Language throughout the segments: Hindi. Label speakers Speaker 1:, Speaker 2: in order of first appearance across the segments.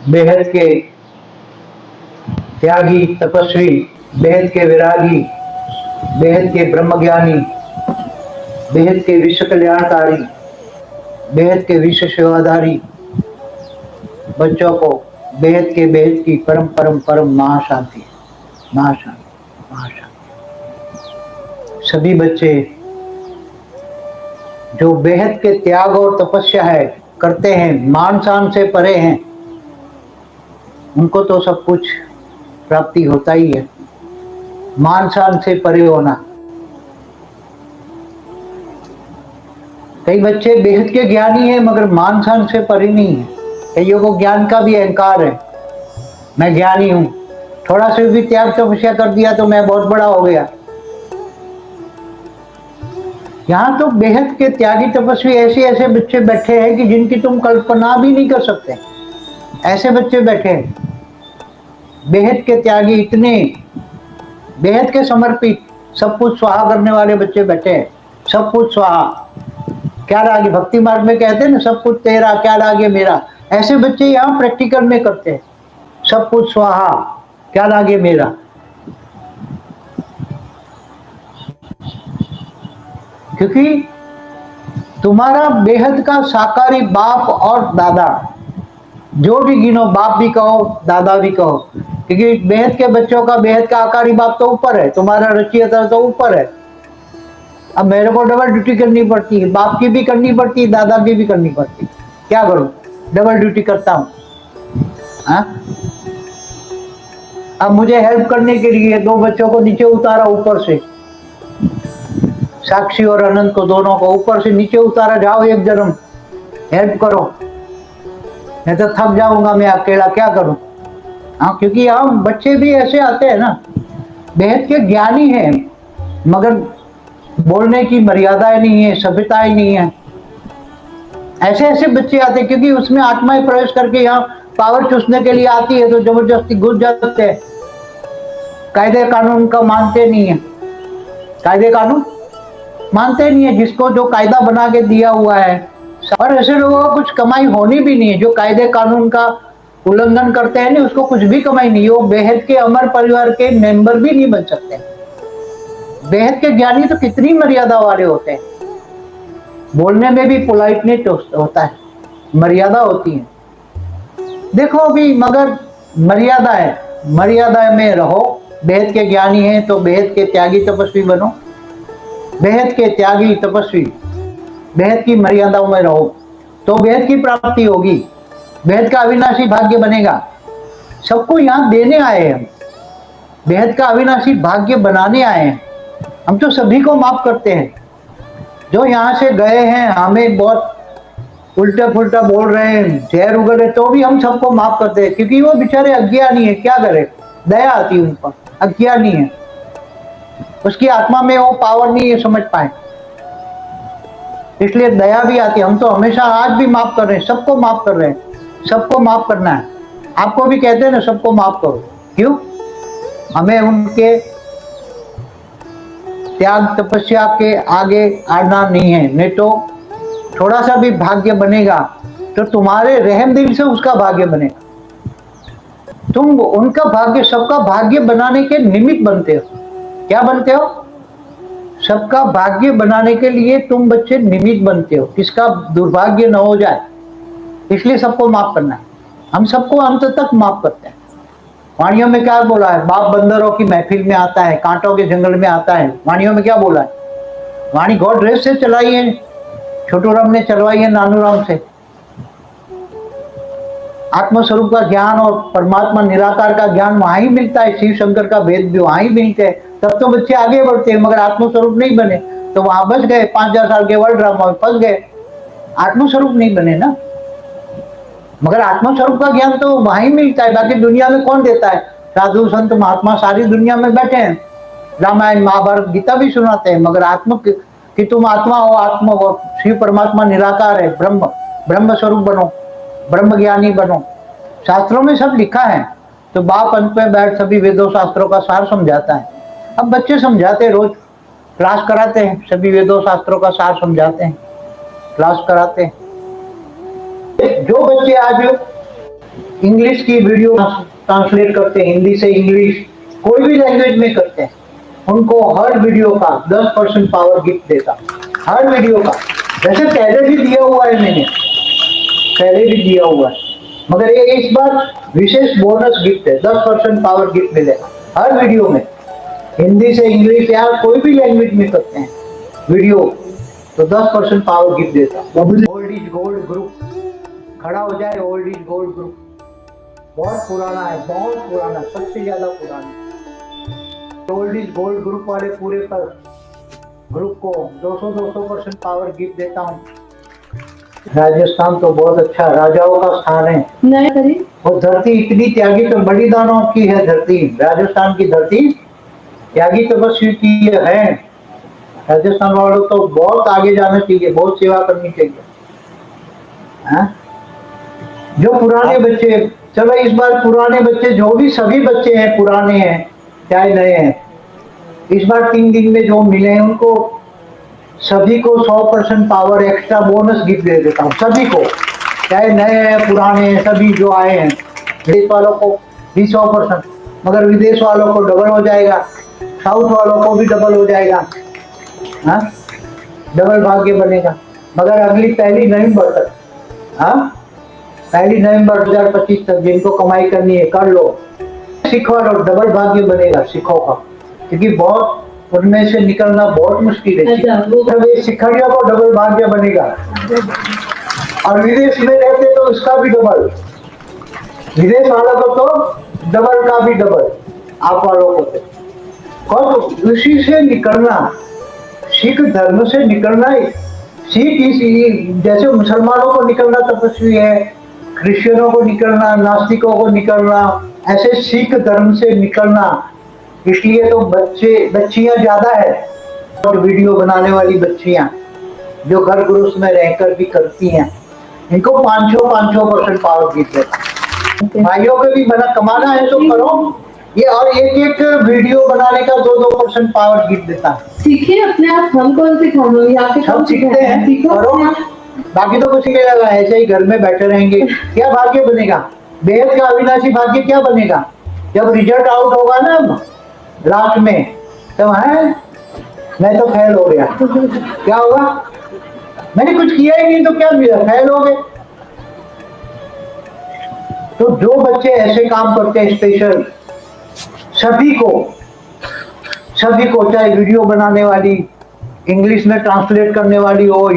Speaker 1: बेहद के त्यागी तपस्वी, बेहद के विरागी, बेहद के ब्रह्मज्ञानी, बेहद के विश्व कल्याणकारी, बेहद के विश्व सेवाधारी बच्चों को बेहद की परम परम परम महाशांति, महाशांति, महाशांति। सभी बच्चे जो बेहद के त्याग और तपस्या है करते हैं, मान शान से परे हैं, उनको तो सब कुछ प्राप्ति होता ही है। मान शान से परे होना। कई बच्चे बेहद के ज्ञानी हैं मगर मान शान से परे नहीं है। कईयों को ज्ञान का भी अहंकार है, मैं ज्ञानी हूं, थोड़ा सा भी त्याग तपस्या कर दिया तो मैं बहुत बड़ा हो गया। यहाँ तो बेहद के त्यागी तपस्वी ऐसे ऐसे बच्चे बैठे हैं कि जिनकी तुम कल्पना भी नहीं कर सकते। ऐसे बच्चे बैठे हैं, बेहद के त्यागी, इतने बेहद के समर्पित, सब कुछ स्वाहा करने वाले बच्चे बैठे हैं। सब कुछ स्वाहा, क्या लागे, भक्ति मार्ग में कहते हैं ना, सब कुछ तेरा क्या लागे मेरा। ऐसे बच्चे यहाँ प्रैक्टिकल में करते हैं, सब कुछ स्वाहा क्या लागे मेरा। क्योंकि तुम्हारा बेहद का साकारी बाप और दादा, जो भी गिनो, बाप भी कहो दादा भी कहो, क्योंकि बेहद के बच्चों का बेहद का आकारी बाप तो ऊपर है, तुम्हारा रचियता तो ऊपर है। अब मेरे को डबल ड्यूटी करनी पड़ती है, बाप की भी करनी पड़ती है, दादा की भी करनी पड़ती है। क्या करूं, डबल ड्यूटी करता हूं। अब मुझे हेल्प करने के लिए दो बच्चों को नीचे उतारा, ऊपर से साक्षी और अनंत को, दोनों को ऊपर से नीचे उतारा, जाओ एक जन्म हेल्प करो, नहीं तो थक जाऊंगा मैं अकेला, क्या करूं। हाँ, क्योंकि हम बच्चे भी ऐसे आते हैं ना, बेहद के ज्ञानी हैं मगर बोलने की मर्यादाएं नहीं है, सभ्यताएं नहीं है। ऐसे ऐसे बच्चे आते हैं क्योंकि उसमें आत्माएं प्रवेश करके यहाँ पावर चूसने के लिए आती है तो जबरदस्ती घुस जाते हैं। कायदे कानून का मानते नहीं है, कायदे कानून मानते नहीं है, जिसको जो कायदा बना के दिया हुआ है। और ऐसे लोगों को कुछ कमाई होनी भी नहीं है, जो कायदे कानून का उल्लंघन करते हैं ना, उसको कुछ भी कमाई नहीं है। वो बेहद के अमर परिवार के मेंबर भी नहीं बन सकते। बेहद के ज्ञानी तो कितनी मर्यादा वाले होते हैं, बोलने में भी पोलाइटनेस होता है, मर्यादा होती है। देखो अभी मगर मर्यादा है, मर्यादा में रहो। बेहद के ज्ञानी हैं तो बेहद के त्यागी तपस्वी बनो, बेहद के त्यागी तपस्वी, बेहद की मर्यादाओं में रहो तो बेहद की प्राप्ति होगी, बेहद का अविनाशी भाग्य बनेगा। सबको यहाँ देने आए हैं हम, बेहद का अविनाशी भाग्य बनाने आए हैं। हम तो सभी को माफ करते हैं। जो यहाँ से गए हैं, हमें बहुत उल्टा पुल्टा बोल रहे हैं, जहर उगल रहे, तो भी हम सबको माफ करते हैं, क्योंकि वो बेचारे अज्ञानी है। क्या करे, दया आती है उन पर, अज्ञानी है, उसकी आत्मा में वो पावर नहीं है समझ पाए, इसलिए दया भी आती है। हम तो हमेशा आज भी माफ कर रहे हैं, सबको माफ कर रहे हैं, सबको माफ करना है। आपको भी कहते हैं ना, सबको माफ करो। क्यों, हमें उनके त्याग तपस्या के आगे आना नहीं है। नहीं तो थोड़ा सा भी भाग्य बनेगा तो तुम्हारे रहम दिल से उसका भाग्य बनेगा। तुम उनका भाग्य, सबका भाग्य बनाने के निमित्त बनते हो। क्या बनते हो, सबका भाग्य बनाने के लिए तुम बच्चे निमित्त बनते हो, किसका दुर्भाग्य न हो जाए, इसलिए सबको माफ करना है। हम सबको अंत तक माफ करते हैं। वाणियों में क्या बोला है, बाप बंदरों की महफिल में आता है, कांटों के जंगल में आता है। वाणियों में क्या बोला है, वाणी गॉड रेस से चलाई है, छोटू राम ने चलवाई है नानू राम से। आत्मस्वरूप का ज्ञान और परमात्मा निराकार का ज्ञान वहां ही मिलता है, शिव शंकर का भेद भी वहां ही मिलते हैं। तब तो बच्चे आगे बढ़ते हैं, मगर आत्मस्वरूप नहीं बने तो वहां बच गए, 5000 साल के वर्ल्ड ड्रामा में फंस गए, आत्मस्वरूप नहीं बने ना। मगर आत्मस्वरूप का ज्ञान तो वहां ही मिलता है, बाकी दुनिया में कौन देता है। साधु संत महात्मा सारी दुनिया में बैठे हैं, रामायण महाभारत गीता भी सुनाते हैं, मगर आत्म कि तुम आत्मा हो, आत्मा हो, शिव परमात्मा निराकार है, ब्रह्म, ब्रह्म स्वरूप बनो, ब्रह्म ज्ञानी बनो। शास्त्रों में सब लिखा है। तो बाप अंत में बैठ सभी वेदों शास्त्रों का सार समझाता है। अब बच्चे समझाते हैं, रोज क्लास कराते हैं, सभी वेदों शास्त्रों का सार समझाते हैं, क्लास कराते हैं। जो बच्चे आज इंग्लिश की वीडियो ट्रांसलेट करते हैं, हिंदी से इंग्लिश, कोई भी लैंग्वेज में करते हैं, उनको हर वीडियो का 10% पावर गिफ्ट देता, हर वीडियो का। वैसे पहले भी दिया हुआ है मैंने, पहले भी दिया हुआ है, मगर ये इस बार विशेष बोनस गिफ्ट है, 10% पावर गिफ्ट मिलेगा हर वीडियो में। हिंदी से इंग्लिश या कोई भी लैंग्वेज में करते हैं वीडियो तो 10% पावर गिफ्ट देता। ओल्ड इज गोल्ड ग्रुप खड़ा हो जाए, ओल्ड इज गोल्ड ग्रुप बहुत पुराना है, बहुत पुराना, सबसे ज्यादा पुराना। ओल्ड इज गोल्ड ग्रुप वाले पूरे पर ग्रुप को 200% पावर गिफ्ट देता हूँ। राजस्थान तो बहुत अच्छा राजाओं का स्थान है,
Speaker 2: नहीं
Speaker 1: और धरती इतनी त्यागी तो बलिदानों की है धरती, राजस्थान की धरती त्यागी तपस्वी की है। राजस्थान वालों तो बहुत आगे जाना चाहिए, बहुत सेवा करनी चाहिए। हाँ? जो पुराने बच्चे, चलो इस बार पुराने बच्चे जो भी सभी बच्चे हैं, पुराने हैं चाहे नए हैं, इस बार 3 दिन में जो मिले हैं उनको सभी को 100% पावर एक्स्ट्रा बोनस गिफ्ट दे देता हूँ, सभी को, चाहे नए हैं पुराने हैं, सभी जो आए हैं। विदेश वालों को भी 100%, मगर विदेश वालों को डबल हो जाएगा, साउथ वालों को भी डबल हो जाएगा। हाँ, डबल भाग्य बनेगा। मगर अगली 1 नवंबर तक, हाँ 1 नवंबर 2025 तक जिनको कमाई करनी है कर लो, सिखवा लो, डबल भाग्य बनेगा सिखों का, क्योंकि बहुत उनमें से निकलना बहुत मुश्किल है। सिखड़ियों को डबल भाग्य बनेगा, और विदेश में रहते तो उसका भी डबल, विदेश वालों को तो डबल का भी डबल, आप वालों को तो उसी से निकलना, सिख धर्म से निकलना, सिख इस जैसे मुसलमानों को निकलना तपस्वी है, क्रिश्चियनों को निकलना, नास्तिकों को निकलना, ऐसे सिख धर्म से निकलना। इसलिए तो बच्चियां ज्यादा है, और वीडियो बनाने वाली बच्चियां जो घर गृहस्थ में रहकर भी करती हैं, इनको 500% पावर गिफ्ट देता। भाइयों को भी बना कमाना है तो करो ये, और एक वीडियो बनाने का 2% पावर गिफ्ट देता है।
Speaker 2: सीखिए अपने आप, हम कौन सिखाएंगे, आपके
Speaker 1: सब सीखते हैं, करो, बाकी तो कुछ नहीं लगा, ऐसे ही घर में बैठे रहेंगे, क्या भाग्य बनेगा? बेहद का अविनाशी भाग्य क्या बनेगा? जब रिजल्ट आउट होगा ना लास्ट में, तो है मैं तो फेल हो गया, क्या होगा? मैंने कुछ किया ही नहीं तो क्या मिला, फेल हो गए। तो जो बच्चे ऐसे काम करते हैं स्पेशल, सभी को चाहे वीडियो बनाने वाली, इंग्लिश में ट्रांसलेट करने वाली हो,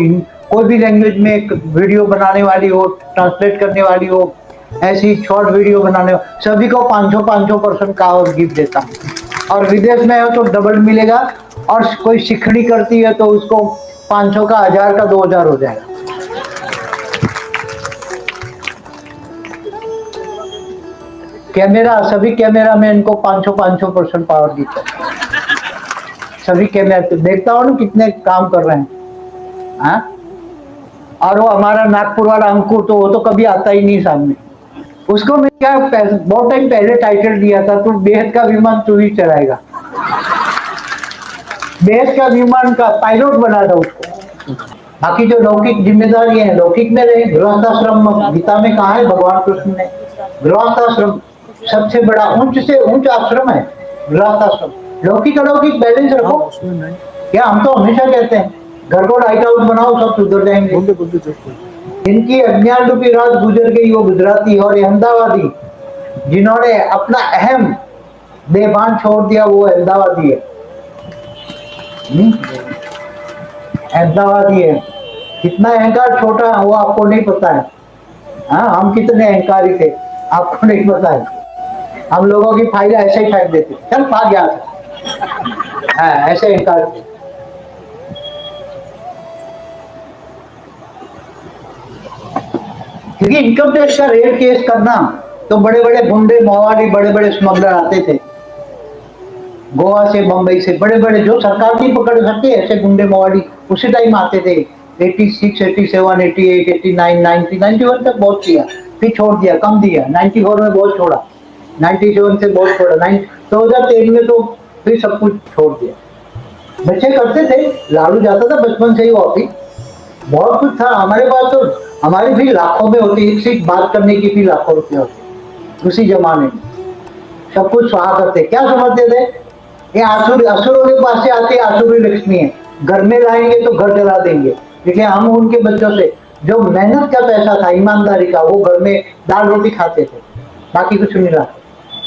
Speaker 1: कोई भी लैंग्वेज में वीडियो बनाने वाली हो, ट्रांसलेट करने वाली हो, ऐसी शॉर्ट वीडियो बनाने हो, सभी को 500% का और गिफ्ट देता हूँ। और विदेश में हो तो डबल मिलेगा, और कोई सिखड़ी करती है तो उसको 500 का 1000 का 2000 हो जाएगा। कैमरा, सभी कैमरा मैन को 500% पावर गिफ्ट है। सभी कैमरा देखता हूँ ना कितने काम कर रहे हैं। हाँ? और वो हमारा नागपुर वाला अंकुर तो वो तो कभी आता ही नहीं सामने, उसको मैं क्या बहुत टाइम पहले टाइटल दिया था, तू बेहद का विमान तू ही चलाएगा, बेहद का विमान का पायलट बना था उसको। बाकी जो लौकिक जिम्मेदारी है लौकिक में रहे। गृहस्थाश्रम गीता में कहा है भगवान कृष्ण ने, गृहस्थाश्रम सबसे बड़ा ऊंच से ऊंच आश्रम है गृहस्थाश्रम। लौकिक अलौकिक बैलेंस रखो, क्या हम तो हमेशा कहते हैं घर को लाइट आउट बनाओ सब सुधर जाएंगे। इनकी अज्ञान रूपी रात गुजर गई वो गुजराती और अहमदाबादी, जिन्होंने अपना अहम बेभान छोड़ दिया वो अहमदाबादी है, अहमदाबादी है। कितना अहंकार छोटा वो आपको नहीं पता है। हाँ, हम कितने अहंकारी थे आपको नहीं पता है। हम लोगों की फाइल ऐसे ही फेंक देते, चल भाग यहाँ से। हाँ, ऐसे अहंकार थे। क्योंकि इनकम टैक्स का रेड केस करना तो बड़े बड़े गुंडे माओवादी, बड़े बड़े स्मगलर आते थे गोवा से, बंबई से, बड़े बड़े जो सरकार नहीं पकड़ सकते ऐसे गुंडे माओवादी उसी टाइम आते थे। 86, 87, 88, 89, 90, 91 तक बहुत किया, फिर छोड़ दिया, कम दिया। 94 में बहुत छोड़ा, 97 से बहुत छोड़ा, 2013 में तो फिर सब कुछ छोड़ दिया। बच्चे करते थे, लालू जाता था बचपन से ही ऑफिस, बहुत कुछ था हमारे पास तो। हमारी भी लाखों में होती, एक से एक बात करने की भी लाखों रुपये होते। उसी जमाने में सब कुछ स्वाहा करते। क्या समझते थे? ये आसुर असुरों के पास से आती आसुरी लक्ष्मी है, घर में लाएंगे तो घर जला देंगे। लेकिन हम उनके बच्चों से जो मेहनत का पैसा था, ईमानदारी का, वो घर में दाल रोटी खाते थे, बाकी कुछ नहीं रहा।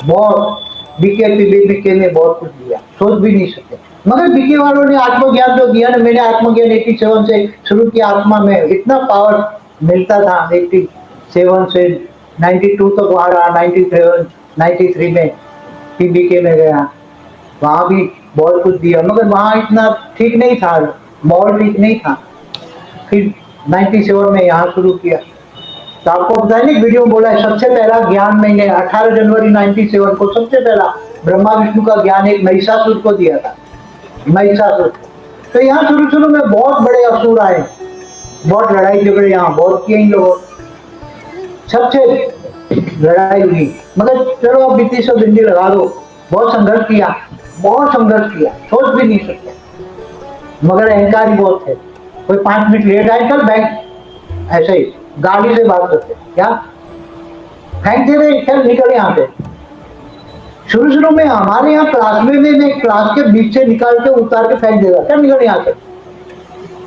Speaker 1: बहुत बीके बीके ने बहुत कुछ दिया, सोच भी नहीं सकते। मगर बीके वालों ने आत्मज्ञान जो दिया ना, मैंने आत्मज्ञान 87 से शुरू किया। आत्मा में इतना पावर मिलता था 87 से 92 तक वहां रहा। 97 93 में बीके में गया, वहां भी बहुत कुछ दिया, मगर वहां इतना ठीक नहीं था, माहौल ठीक नहीं था। फिर 97 में यहाँ शुरू किया। तो आपको पता है, वीडियो बोला है सबसे पहला ज्ञान मैंने 18 जनवरी 97 को सबसे पहला ब्रह्मा विष्णु का ज्ञान एक महिषासुर को दिया था, महिषासुर। तो यहाँ शुरू शुरू में बहुत बड़े असुर आए, बहुत लड़ाई झगड़े यहाँ बहुत किए इन लोगों, सबसे लड़ाई हुई। मगर चलो अब बीती सौ बिंदी लगा दो, बहुत संघर्ष किया, बहुत संघर्ष किया, सोच भी नहीं सकते। मगर अहंकारी बहुत थे, कोई 5 मिनट लेट आए चल बैंक, ऐसे ही गाड़ी से बात करते, क्या फेंक दे रहे, चल निकल यहाँ से। शुरू शुरू में हमारे यहाँ क्लास में मैं क्लास के बीच से निकाल के उतार के फेंक देता, चल निकल यहाँ से।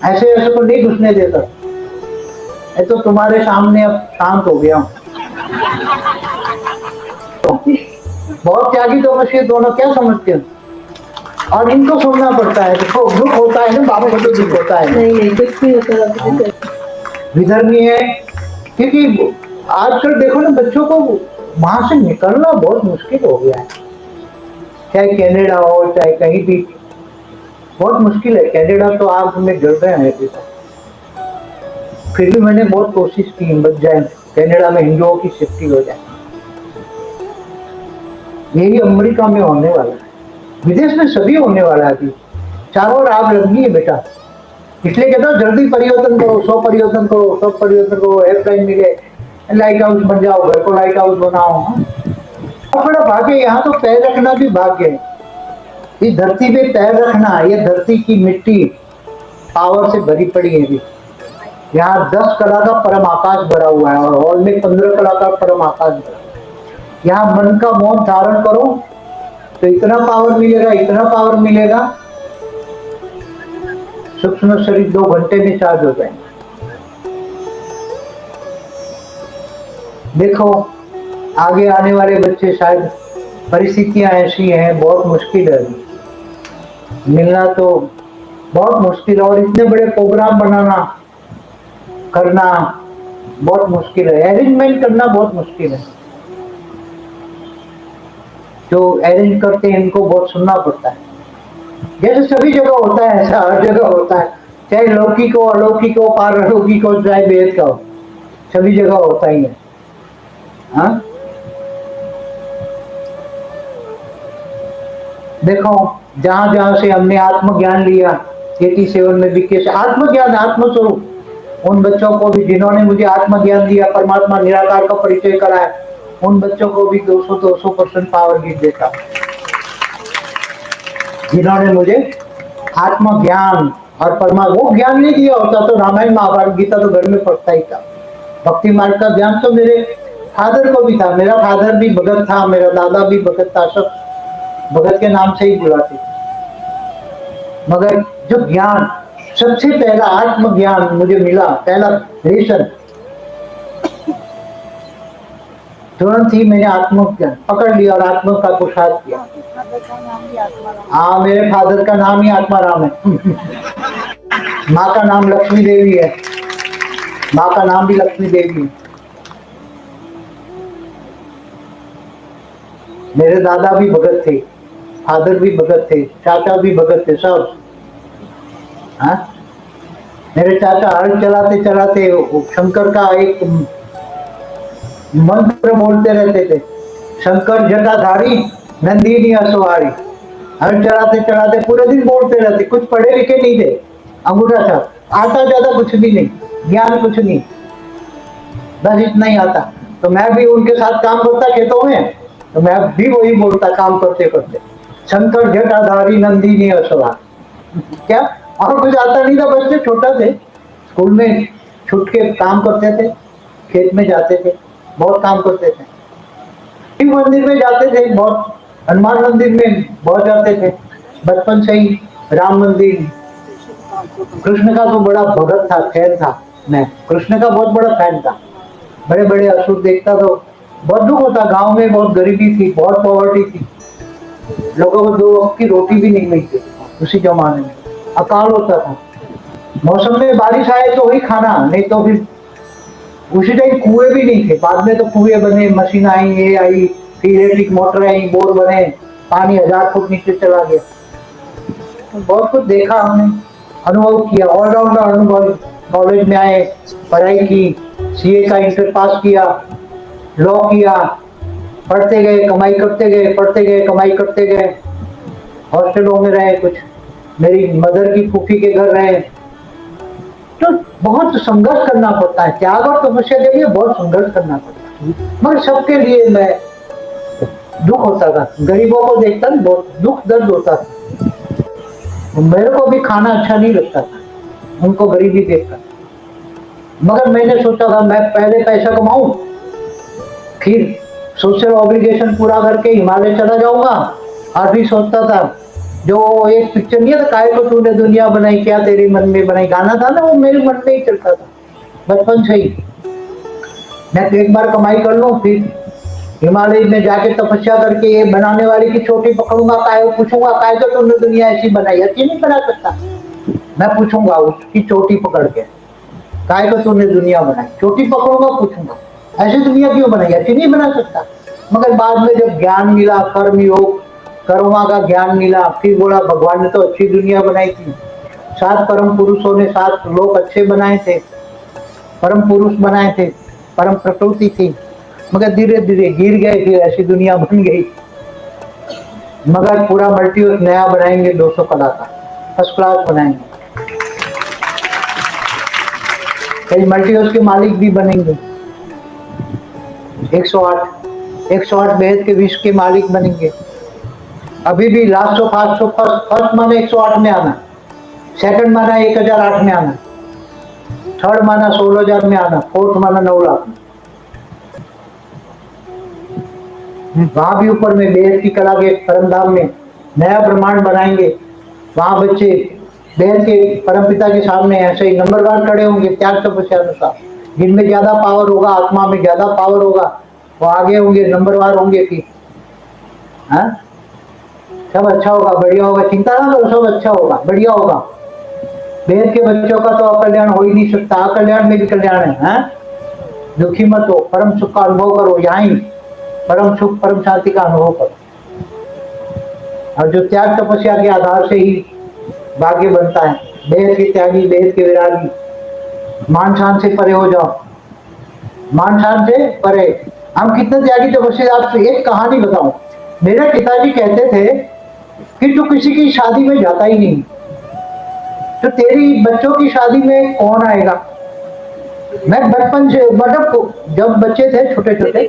Speaker 1: ऐसे ऐसे को नहीं घुसने देता। ये तो तुम्हारे सामने अब शांत हो गया हूँ। बहुत त्यागी तो ये दोनों, क्या समझते हैं? और इनको सुनना पड़ता है, देखो दुख होता है ना, बाबा को तो दुख होता है।
Speaker 2: नहीं कुछ नहीं होता।
Speaker 1: विधर्मी है, क्योंकि आजकल देखो ना बच्चों को वहां से निकलना बहुत मुश्किल हो गया है। चाहे कनाडा हो चाहे कहीं भी, बहुत मुश्किल है। कनाडा तो आग में जल रहे हैं, फिर भी मैंने बहुत कोशिश की बच जाए, कनाडा में हिंदुओं की सेफ्टी हो जाए। यही अमेरिका में होने वाला है, विदेश में सभी होने वाला है। अभी चारों ओर आग लगी है बेटा, इसलिए कहता हूँ जल्दी परिवर्तन करो, सब परिवर्तन करो, सब परिवर्तन करो। एयरप्लेन मिले, लाइट हाउस बन जाओ, घर को लाइट हाउस बनाओ। बड़ा भाग्य, यहाँ तो पैर रखना भी भाग्य है। इस धरती पे पैर रखना, ये धरती की मिट्टी पावर से भरी पड़ी है। भी यहाँ 10 कला का परम आकाश भरा हुआ है, और हॉल में 15 कला का परम आकाश भरा। यहाँ मन का मौन धारण करो तो इतना पावर मिलेगा, इतना पावर मिलेगा, सूक्ष्म शरीर 2 घंटे में चार्ज हो जाएंगे। देखो आगे आने वाले बच्चे, शायद परिस्थितियां ऐसी हैं, बहुत मुश्किल है मिलना, तो बहुत मुश्किल है। और इतने बड़े प्रोग्राम बनाना करना बहुत मुश्किल है, अरेंजमेंट करना बहुत मुश्किल है। जो अरेंज करते हैं इनको बहुत सुनना पड़ता है। जैसे सभी जगह होता है ऐसा हर जगह होता है, चाहे लौकिक हो, अलौकिक हो, पारलौकिक हो, चाहे वेद का हो, सभी जगह होता ही है। हाँ देखो जहां जहां से हमने आत्मज्ञान लिया, 87 में बीके से आत्मज्ञान, आत्मस्वरूप, उन बच्चों को भी जिन्होंने मुझे आत्मज्ञान दिया, परमात्मा निराकार का परिचय कराया, उन बच्चों को भी 200% पावर गिफ्ट देता। जिन्होंने मुझे आत्मज्ञान और परमात्मा, वो ज्ञान नहीं दिया होता तो रामायण महाभारत गीता तो घर में पढ़ता ही था। भक्ति मार्ग का ज्ञान तो मेरे फादर को भी था, मेरा फादर भी भगत था, मेरा दादा भी भगत था, सब भगत के नाम से ही बुलाते थे। मगर जो ज्ञान सबसे पहला आत्मज्ञान मुझे मिला, पहला लेसन, तुरंत ही मैंने आत्मज्ञान पकड़ लिया और आत्मा का पुरुषार्थ किया। हाँ मेरे फादर का नाम ही आत्माराम है। माँ का नाम लक्ष्मी देवी है, माँ का नाम भी लक्ष्मी देवी है। मेरे दादा भी भगत थे, फादर भी भगत थे, चाचा भी भगत थे, सब। हाँ मेरे चाचा हल चलाते चलाते शंकर का एक मंत्र बोलते रहते थे, शंकर जटाधारी नंदिनी असवारी। हल चलाते चलाते पूरे दिन बोलते रहते, कुछ पढ़े लिखे नहीं थे, अंगूठा छाप, आता ज्यादा कुछ भी नहीं, ज्ञान कुछ नहीं, बस इतना ही आता। तो मैं भी उनके साथ काम करता खेतों में, तो मैं भी वही बोलता काम करते करते, शंकर जटाधारी नंदिनी असवार। क्या और कुछ आता नहीं था, बच्चे छोटा थे, स्कूल में छुट के काम करते थे, खेत में जाते थे, बहुत काम करते थे। शिव मंदिर में जाते थे बहुत, हनुमान मंदिर में बहुत जाते थे बचपन से ही, राम मंदिर। कृष्ण का तो बड़ा भगत था, फैन था। मैं कृष्ण का बहुत बड़ा फैन था। बड़े बड़े असुर देखता तो बहुत दुख होता। गांव में बहुत गरीबी थी, बहुत पॉवर्टी थी, लोगों को दो वक्त की रोटी भी नहीं मिलती उसी जमाने में। अकाल होता था, मौसम में बारिश आए तो वही खाना, नहीं तो फिर उसी टाइम कुएं भी नहीं थे। बाद में तो कुएं बने, मशीन आई, ये आई, फिर इलेक्ट्रिक मोटर आई, बोर बने, पानी 1000 फुट नीचे चला गया। बहुत कुछ देखा हमने, अनुभव किया, ऑलराउंडर अनुभव। कॉलेज में आए, पढ़ाई की, सीए का इंटर पास किया, लॉ किया, पढ़ते गए, कमाई करते गए, पढ़ते गए, कमाई करते गए। हॉस्टलों में रहे, कुछ मेरी मदर की फूफी के घर रहे। तो बहुत संघर्ष करना पड़ता है, त्याग और तपस्या के लिए बहुत संघर्ष करना पड़ता है। मगर सबके लिए मैं दुख होता था, गरीबों को देखकर बहुत दुख दर्द होता था। मेरे को भी खाना अच्छा नहीं लगता था उनको गरीबी देखकर। मगर मैंने सोचा था मैं पहले पैसा कमाऊं, फिर सोशल ऑब्लिगेशन पूरा करके हिमालय चला जाऊंगा। और भी सोचता था, जो एक पिक्चर नहीं है था, काय को तूने दुनिया बनाई, क्या तेरे मन में बनाई, गाना था ना, वो मेरे मन में ही चलता था बचपन से ही। मैं एक बार कमाई कर लूं, फिर हिमालय में जाके तपस्या करके ये बनाने वाली की चोटी पकड़ूंगा, काय को पूछूंगा, काय को तूने दुनिया ऐसी बनाई, अच्छी नहीं बना सकता। मैं पूछूंगा उसकी चोटी पकड़ के, काय को तूने दुनिया बनाई, चोटी पकड़ूंगा, पूछूंगा ऐसी दुनिया क्यों बनाई, अच्छी नहीं बना सकता। मगर बाद में जब ज्ञान मिला, कर्म योग कर्मा का ज्ञान मिला, फिर बोला भगवान ने तो अच्छी दुनिया बनाई थी। 7 परम पुरुषों ने 7 लोग अच्छे बनाए थे, परम पुरुष बनाए थे, परम प्रकृति थी। मगर धीरे धीरे गिर गए, फिर ऐसी दुनिया बन गई। मगर पूरा मल्टीवर्स नया बनाएंगे, 200 कला का फर्स्ट क्लास बनाएंगे। कई मल्टीवर्स के मालिक भी बनेंगे, 108 बेहद के विश्व के मालिक बनेंगे। अभी भी लास्ट ऑफ फर्स्ट माना 108 में आना, सेकंड माना 1008 में आना, थर्ड माना 16000 में आना, फोर्थ माना 9 लाख में। वहां भी ऊपर में बेहद की कला के परमधाम में नया ब्रह्मांड बनाएंगे। वहां बच्चे बेहद के परमपिता के सामने ऐसे ही नंबरवार खड़े होंगे त्याग तपस्या अनुसार। जिनमें ज्यादा पावर होगा, आत्मा में ज्यादा पावर होगा, वो आगे होंगे, नंबरवार होंगे कि हाँ सब अच्छा होगा, बढ़िया होगा, चिंता ना करो, सब अच्छा होगा, बढ़िया होगा। बेहद के बच्चों का तो अकल्याण हो ही नहीं सकता, अकल्याण में भी कल्याण है, हाँ? दुखी मत हो, परम सुख का अनुभव करो, यहाँ ही परम सुख परम शांति का अनुभव करो। और जो त्याग तपस्या के आधार से ही भाग्य बनता है, बेहद के त्यागी, बेहद के विरागी, मान शान से परे हो जाओ, मान शान से परे। हम कितने त्यागी तपस्या, आपसे एक कहानी बताऊं। मेरे पिताजी कहते थे कि तू किसी की शादी में जाता ही नहीं, तो तेरी बच्चों की शादी में कौन आएगा। मैं बचपन से, मतलब जब बच्चे थे छोटे छोटे,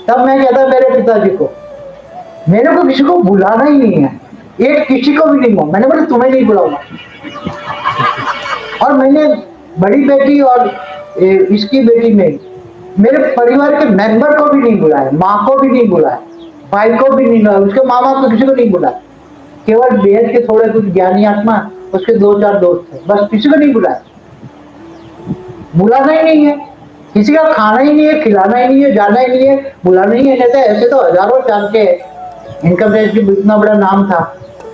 Speaker 1: तब मैं कहता मेरे पिताजी को, मेरे को किसी को बुलाना ही नहीं है, एक किसी को भी नहीं हो। मैंने बोला तुम्हें नहीं बुलाऊंगा। और मैंने बड़ी बेटी और इसकी बेटी में मेरे परिवार के मेंबर को भी नहीं बुलाया, माँ को भी नहीं बुलाया, भाई को भी नहीं बुलाया, उसके मामा को किसी को नहीं बुलाया। केवल बेहद के थोड़े कुछ ज्ञानी आत्मा, उसके 2-4 दोस्त थे, बस किसी को नहीं बुलाया। बुलाना ही नहीं है, किसी का खाना ही नहीं है, खिलाना ही नहीं है, जाना ही नहीं है, बुलाना ही है। कहते ऐसे तो हजारों चाहते हैं, इनकम टैक्स की इतना बड़ा नाम था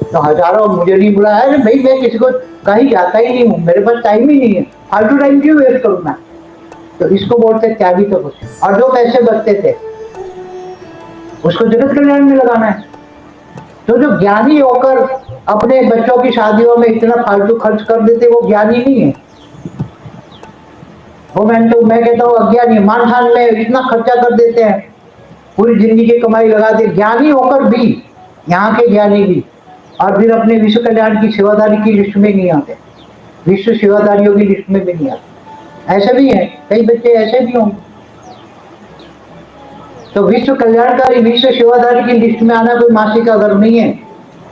Speaker 1: तो हजारों मुझे नहीं बुलाया। अरे भाई मैं किसी को कहीं जाता ही नहीं हूँ, मेरे पास टाइम ही नहीं है, फालतू टाइम क्यों वेस्ट करूँ मैं। तो इसको बोलते त्यागी तपस्या। और जो पैसे बचते थे उसको जगत कल्याण में लगाना है। तो जो ज्ञानी होकर अपने बच्चों की शादियों में इतना फालतू खर्च कर देते, वो ज्ञानी नहीं है, वो मैं कहता हूँ अज्ञानी। मान ठान में इतना खर्चा कर देते हैं, पूरी जिंदगी की कमाई लगा दे, ज्ञानी होकर भी, यहाँ के ज्ञानी भी, और फिर अपने विश्व कल्याण की सेवादारी की लिस्ट में नहीं आते, विश्व सेवादारियों की लिस्ट में भी नहीं आते। ऐसे भी है, कई बच्चे ऐसे भी होंगे। तो विश्व कल्याणकारी, विश्व सेवादारी की लिस्ट में आना कोई मासी का धर्म नहीं है।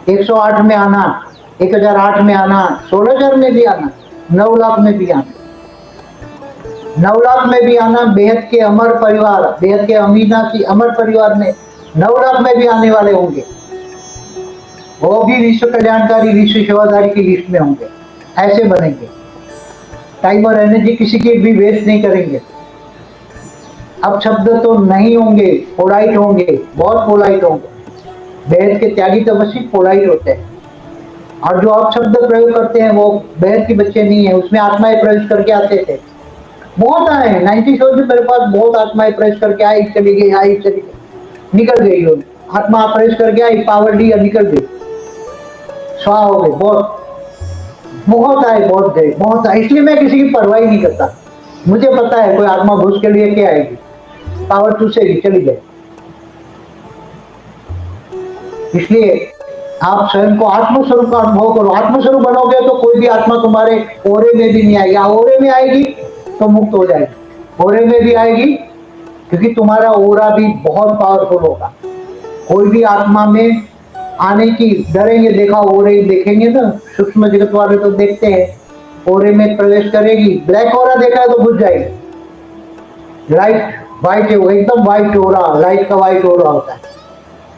Speaker 1: 108 में आना, 1008 में आना, 16000 में भी आना, 9 लाख में भी आना, 9 लाख में भी आना। बेहद के अमर परिवार, बेहद के अमीना की अमर परिवार ने 9 लाख में भी आने वाले होंगे, वो भी विश्व कल्याणकारी विश्व सेवाधारी की लिस्ट में होंगे। ऐसे बनेंगे, टाइम और एनर्जी किसी की भी वेस्ट नहीं करेंगे। अब शब्द तो नहीं होंगे, पोलाइट होंगे, बहुत पोलाइट होंगे। बेहद के त्यागी तपस्वी पोलाइट होते हैं, और जो आप शब्द प्रयोग करते हैं वो बेहद के बच्चे नहीं है, उसमें आत्माएं प्रवेश करके आते थे। बहुत आए 90 शो में मेरे पास बहुत आत्माएं प्रवेश करके आई, चली गई, आई चली गई, निकल गई। वो आत्मा प्रवेश करके आई, पावर ली और निकल गई, स्वाहा हो गए। बहुत बहुत आए, बहुत गए, बहुत आए। इसलिए मैं किसी की परवाह ही नहीं करता। मुझे पता है कोई आत्मा घुस के लिए क्या आएगी, पावर चूसेगी, चली जाए। इसलिए आप स्वयं को आत्मस्वरूप का अनुभव करो। आत्मस्वरूप बनोगे तो कोई भी आत्मा तुम्हारे ओरे में भी नहीं आएगी। ओरे में आएगी तो मुक्त हो जाएगी, ओरे में भी आएगी, क्योंकि तुम्हारा ओरा भी बहुत पावरफुल होगा। कोई भी आत्मा में आने की डरेंगे, देखा ओरे देखेंगे ना, सूक्ष्म जगत वाले तो देखते हैं, ओरे में प्रवेश करेगी, ब्लैक ओरा देखा है तो बुझ जाएगी। लाइट व्हाइट है, वो एकदम व्हाइट ओरा, लाइट का व्हाइट ओरा होता है।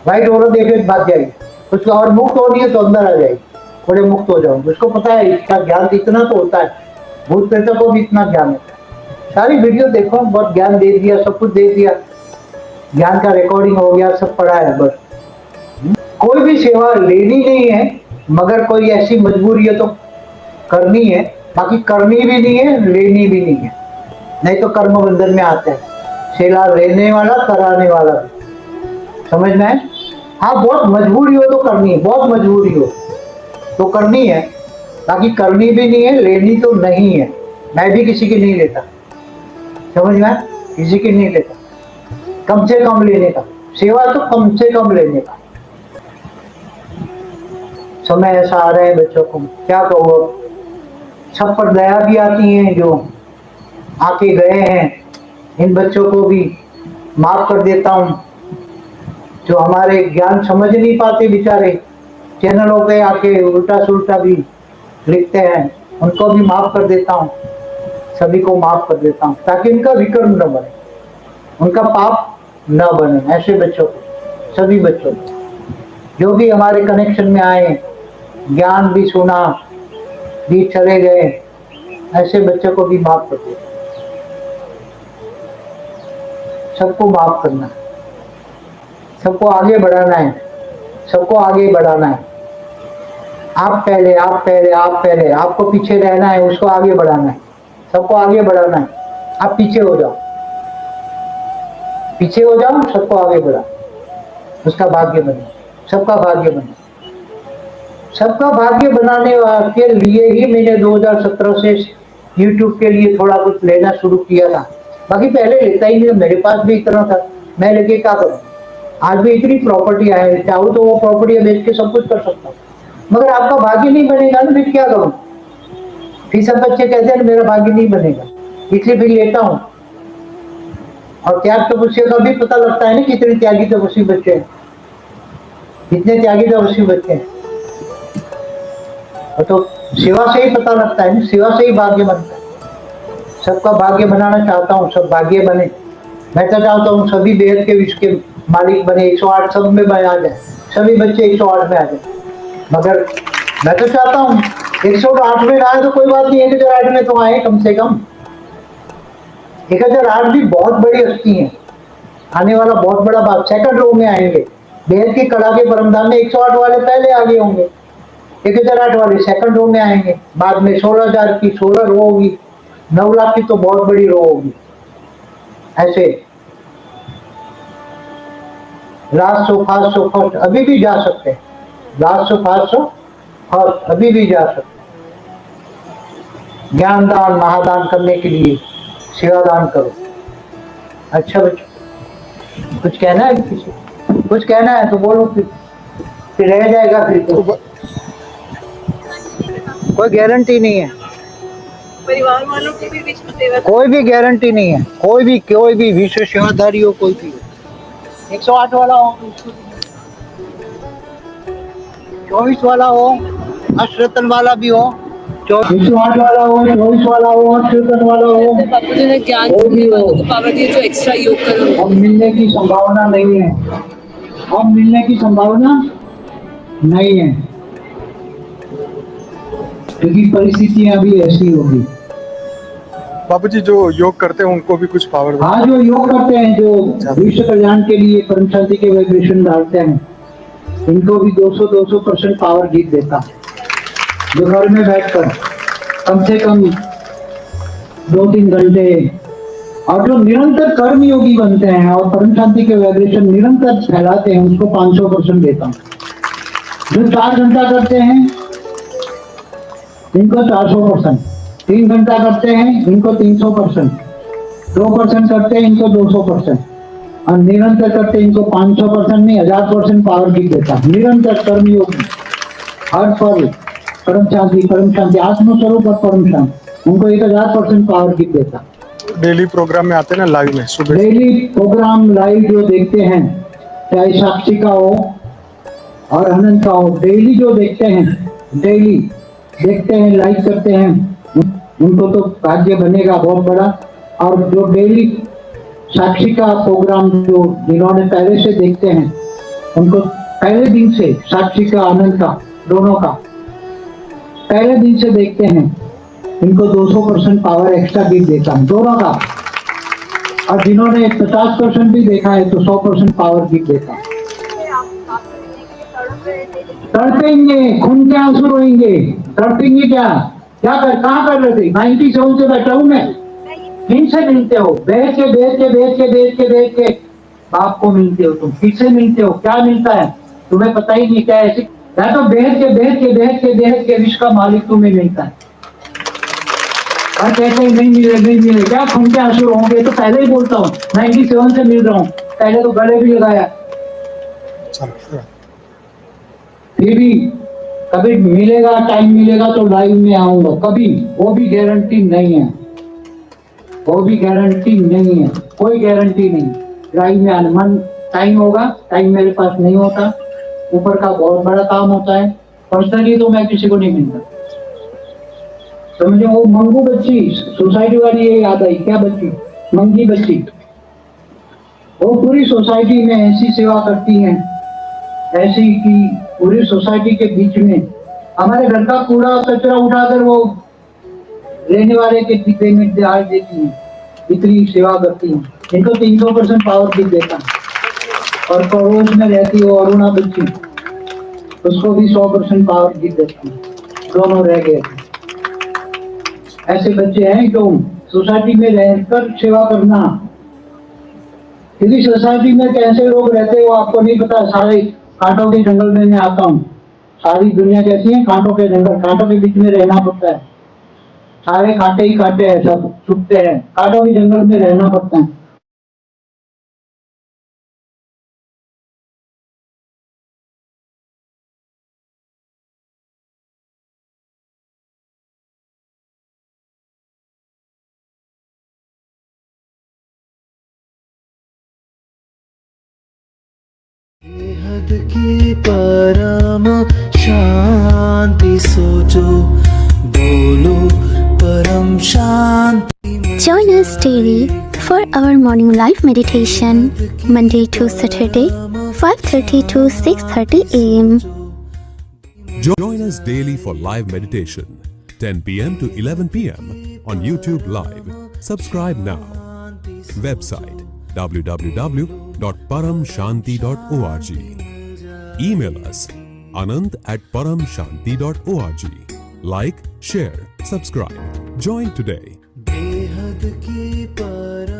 Speaker 1: व्हाइट ओरा देखे तो भाग जाएगी, उसका और मुक्त होनी है तो अंदर आ जाएगी, थोड़े मुक्त हो जाओ। उसको पता है इसका ज्ञान इतना तो होता है, भूत प्रेतों को भी इतना ज्ञान होता है। सारी वीडियो देखो, बहुत ज्ञान दे दिया, सब कुछ दे दिया, ज्ञान का रिकॉर्डिंग हो गया, सब पढ़ा है बस। कोई भी सेवा लेनी नहीं है, मगर कोई ऐसी मजबूरी है तो करनी है, बाकी करनी भी नहीं है, लेनी भी नहीं है, नहीं तो कर्म बंधन में आते हैं। सेवा लेने वाला, कराने वाला भी, समझ में है। हाँ, बहुत मजबूरी हो तो करनी है, बहुत मजबूरी हो तो करनी है, बाकी करनी भी नहीं है, लेनी तो नहीं है। मैं भी किसी की नहीं लेता, समझ में, किसी की नहीं लेता। कम से कम लेने का, सेवा तो कम से कम लेने का। समय ऐसा आ रहा है बच्चों को, क्या कहो। सब पर दया भी आती है, जो आके गए हैं इन बच्चों को भी माफ कर देता हूँ। जो हमारे ज्ञान समझ नहीं पाते बेचारे, चैनलों पे आके उल्टा सुल्टा भी लिखते हैं, उनको भी माफ कर देता हूँ, सभी को माफ कर देता हूँ, ताकि इनका विक्रम न बने, उनका पाप न बने। ऐसे बच्चों को, सभी बच्चों को, जो भी हमारे कनेक्शन में आए, ज्ञान भी सुना, भी चले गए, ऐसे बच्चों को भी माफ कर देता, सबको माफ करना है, सबको आगे बढ़ाना है, सबको आगे बढ़ाना है। आप पहले, आप पहले, आप पहले, आपको पीछे रहना है, उसको आगे बढ़ाना है, सबको आगे बढ़ाना है। आप पीछे हो जाओ, पीछे हो जाओ, सबको आगे बढ़ा, उसका भाग्य बने, सबका भाग्य बने। सबका भाग्य बनाने के लिए ही मैंने 2017 से YouTube के लिए थोड़ा कुछ लेना शुरू किया था, बाकी पहले लेता ही नहीं, मेरे पास भी इतना था, मैं लेके क्या करूँ। आज भी इतनी प्रॉपर्टी है, चाहूँ तो वो प्रॉपर्टी बेच के सब कुछ कर सकता हूँ, मगर आपका भाग्य नहीं बनेगा ना, फिर क्या करूँ। फिर सब बच्चे कहते हैं मेरा भाग्य नहीं बनेगा, इसलिए फिर लेता हूँ। और त्याग तपस्या का भी पता लगता है ना, कितने त्यागी तपस्वी बच्चे हैं, कितने त्यागी तपस्वी बच्चे हैं। तो सेवा से ही पता लगता है ना, सेवा से ही भाग्य बनता है। सबका भाग्य बनाना चाहता हूँ, सब भाग्य बने। मैं तो चाहता हूँ सभी बेहद के विश्व के मालिक बने, 108 सब में आ जाए, सभी बच्चे 108 में आ जाए। मगर मैं तो चाहता हूँ 108 में ना आए तो कोई बात नहीं, 1008 में तो आए कम से कम। 1008 भी बहुत बड़ी हस्ती है, आने वाला बहुत बड़ा बात, सेकंड रो में आएंगे। बेहद की कला के परमधाम में 108 वाले पहले आगे होंगे, 1008 वाले सेकंड रो में आएंगे, बाद में 16,000 की 16 रो होगी, 9 लाख की तो बहुत बड़ी रो होगी। ऐसे last so fast so first अभी भी जा सकते हैं, last so fast so first अभी भी जा सकते हैं। ज्ञान दान महादान करने के लिए सेवा दान करो। अच्छा बच्चों, कुछ कहना है, किसी कुछ कहना है तो बोलो, फिर रह जाएगा, फिर तो कोई गारंटी नहीं है,
Speaker 2: परिवार वालों की भी विश्व सेवा,
Speaker 1: कोई भी गारंटी नहीं है, कोई भी विश्व सेवाधारी हो, कोई भी 108 वाला हो, 24 वाला हो, अश्रतन वाला भी हो, 108 वाला हो, 24 वाला हो, अश्रतन वाला हो,
Speaker 2: बापूजी ने ज्ञान
Speaker 1: कोई भी हो,
Speaker 2: को पावर दी जो एक्स्ट्रा योग करो।
Speaker 1: अब मिलने की संभावना नहीं है। अब मिलने की संभावना नहीं है, क्योंकि परिस्थितियां भी ऐसी होगी।
Speaker 3: बाबूजी जो योग करते हैं उनको भी कुछ पावर दो।
Speaker 1: हाँ, जो योग करते हैं, जो विश्व कल्याण के लिए परम शांति के वाइब्रेशन डालते हैं, इनको भी 200% पावर जीत देता। जो घर में बैठकर कम से कम 2-3 घंटे, और जो निरंतर कर्म योगी बनते हैं और परम शांति के वाइब्रेशन निरंतर फैलाते हैं, उसको 500% देता हूँ। जो 4 घंटा करते हैं इनको 400%, 3 घंटा करते हैं इनको 300%, 2% करते हैं इनको 200%, और निरंतर करते हैं इनको 500% नहीं 1000% पावर गिर देता। निरंतर कर्मयोगी, हर पल परम शांति आत्मस्वरूप और परम शांति, उनको 1000% पावर गिर देता।
Speaker 3: डेली प्रोग्राम में आते हैं ना, लाइव में सुबह।
Speaker 1: डेली प्रोग्राम लाइव जो देखते हैं, चाहे साक्षी का हो और अनंत का हो, डेली जो देखते हैं, डेली देखते हैं, लाइक करते हैं, उनको तो भाग्य बनेगा बहुत बड़ा। और जो डेली साक्षी का प्रोग्राम जो जिन्होंने पहले से देखते हैं, उनको पहले दिन से साक्षी का आनंद का दोनों का पहले दिन से देखते हैं, इनको 200% पावर एक्स्ट्रा गिफ्ट देता हूँ दोनों का। और जिन्होंने 50% भी देखा है तो 100% पावर गिफ्ट देता हूँ। तड़पेंगे, खून के आंसू रोएंगे, तड़पेंगे क्या क्या कहाँ कर रहे थे? 97 से बैठा हूँ मैं। किनसे मिलते हो? बैठ के बाप को मिलते हो तुम। किससे मिलते हो? क्या मिलता है तुम्हें? पता ही नहीं क्या ऐसे। या तो बैठ के विश्व का मालिक तुम्हें मिलता है, और कहते ही नहीं मिले क्या? खून के आंसू होंगे तो पहले ही बोलता हूँ 97 से मिल रहा हूँ, पहले तो गले भी लगाया, फिर भी कभी मिलेगा, टाइम मिलेगा तो लाइव में आऊंगा कभी। वो भी गारंटी नहीं है, वो भी गारंटी नहीं है, कोई गारंटी नहीं लाइव में आने। मन टाइम होगा, टाइम मेरे पास नहीं होता, ऊपर का बहुत बड़ा काम होता है। पर्सनली तो मैं किसी को नहीं मिलता। तो मुझे वो मंगू बच्ची सोसाइटी वाली ये याद आई। क्या बच्ची? मंगी बच्ची। वो पूरी सोसाइटी में ऐसी सेवा करती हैं, ऐसी कि पूरी सोसाइटी के बीच में हमारे घर का कूड़ा कचरा उठाकर वो लेने वाले के डिब्बे में डाल देती हैं। इतनी सेवा करती हैं। इनको 300% पावर गिफ्ट देता है। और पड़ोस में रहती हो अरुणा बच्ची, उसको भी 100% पावर गिफ्ट देता हूँ। दोनों रह गए। ऐसे बच्चे हैं जो सोसाइटी में रहकर सेवा करना, क्योंकि सोसाइटी में कैसे लोग रहते हो आपको नहीं पता। सारे कांटों के जंगल में मैं आता हूँ। सारी दुनिया कैसी है? कांटों के जंगल, कांटों के बीच में रहना पड़ता है। सारे कांटे ही कांटे हैं, सब छुपते हैं, कांटों के जंगल में रहना पड़ता है।
Speaker 4: बेहद की परम शांति सोचो, बोलो परम शांति।
Speaker 5: Join us daily for our morning live meditation, Monday to Saturday, 5:30 to 6:30 a.m.
Speaker 6: Join us daily for live meditation, 10 p.m. to 11 p.m. on YouTube Live. Subscribe now. Website www.paramshanti.org. Email us anant@paramshanti.org. Like, share, subscribe. Join today.
Speaker 4: बेहद की परम